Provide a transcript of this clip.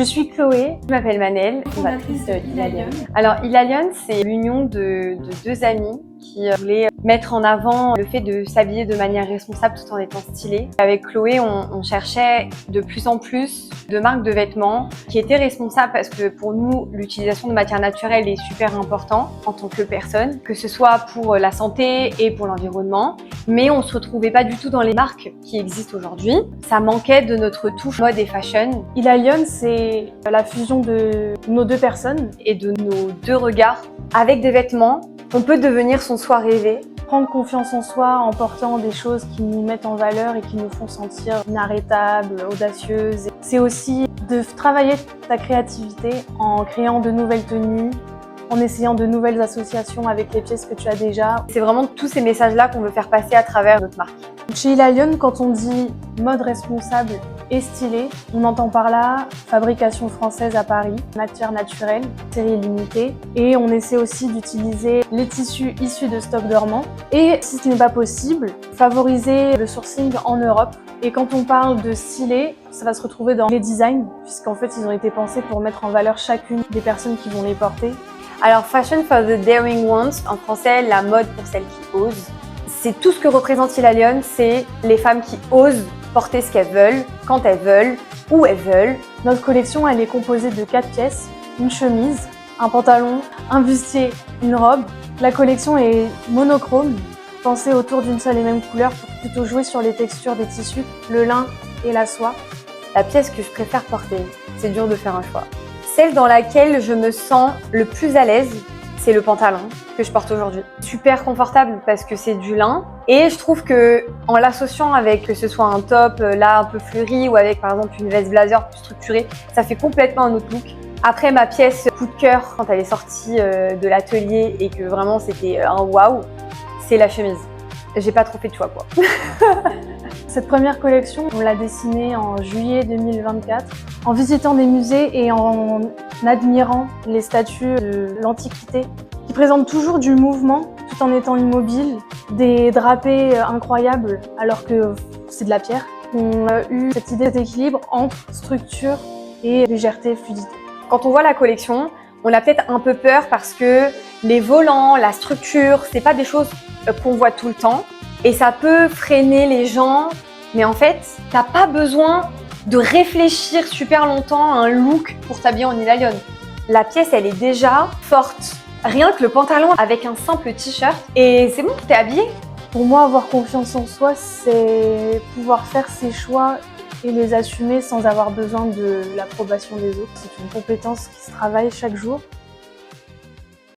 Je suis Chloé, je m'appelle Manel, fondatrice d'Ilalion. Alors Ilalion, c'est l'union de deux amis qui voulaient mettre en avant le fait de s'habiller de manière responsable tout en étant stylé. Avec Chloé, on cherchait de plus en plus de marques de vêtements qui étaient responsables parce que pour nous, l'utilisation de matières naturelles est super important en tant que personne, que ce soit pour la santé et pour l'environnement. Mais on se retrouvait pas du tout dans les marques qui existent aujourd'hui. Ça manquait de notre touche mode et fashion. Ilalion, c'est la fusion de nos deux personnes et de nos deux regards. Avec des vêtements, on peut devenir son soi rêvé. Prendre confiance en soi en portant des choses qui nous mettent en valeur et qui nous font sentir inarrêtables, audacieuses. C'est aussi de travailler ta créativité en créant de nouvelles tenues, en essayant de nouvelles associations avec les pièces que tu as déjà. C'est vraiment tous ces messages-là qu'on veut faire passer à travers notre marque. Chez Ilalion, quand on dit mode responsable et stylé, on entend par là fabrication française à Paris, matière naturelle, série limitée, et on essaie aussi d'utiliser les tissus issus de stocks dormants. Et si ce n'est pas possible, favoriser le sourcing en Europe. Et quand on parle de stylé, ça va se retrouver dans les designs, puisqu'en fait ils ont été pensés pour mettre en valeur chacune des personnes qui vont les porter. Alors Fashion for the Daring Ones, en français la mode pour celles qui osent. C'est tout ce que représente Ilalion, c'est les femmes qui osent porter ce qu'elles veulent, quand elles veulent, où elles veulent. Notre collection, elle est composée de 4 pièces, une chemise, un pantalon, un bustier, une robe. La collection est monochrome, pensée autour d'une seule et même couleur pour plutôt jouer sur les textures des tissus, le lin et la soie. La pièce que je préfère porter, c'est dur de faire un choix. Celle dans laquelle je me sens le plus à l'aise, c'est le pantalon que je porte aujourd'hui. Super confortable parce que c'est du lin et je trouve que en l'associant avec que ce soit un top là un peu fleuri ou avec par exemple une veste blazer plus structurée, ça fait complètement un autre look. Après ma pièce coup de cœur quand elle est sortie de l'atelier et que vraiment c'était un waouh, c'est la chemise. J'ai pas trop fait de choix quoi. Cette première collection, on l'a dessinée en juillet 2024 en visitant des musées et en admirant les statues de l'Antiquité qui présentent toujours du mouvement tout en étant immobiles, des drapés incroyables alors que c'est de la pierre. On a eu cette idée d'équilibre entre structure et légèreté, fluidité. Quand on voit la collection, on a peut-être un peu peur parce que les volants, la structure, c'est pas des choses qu'on voit tout le temps. Et ça peut freiner les gens, mais en fait, t'as pas besoin de réfléchir super longtemps à un look pour t'habiller en Ilalion. La pièce, elle est déjà forte. Rien que le pantalon avec un simple t-shirt, et c'est bon, t'es habillé. Pour moi, avoir confiance en soi, c'est pouvoir faire ses choix et les assumer sans avoir besoin de l'approbation des autres. C'est une compétence qui se travaille chaque jour.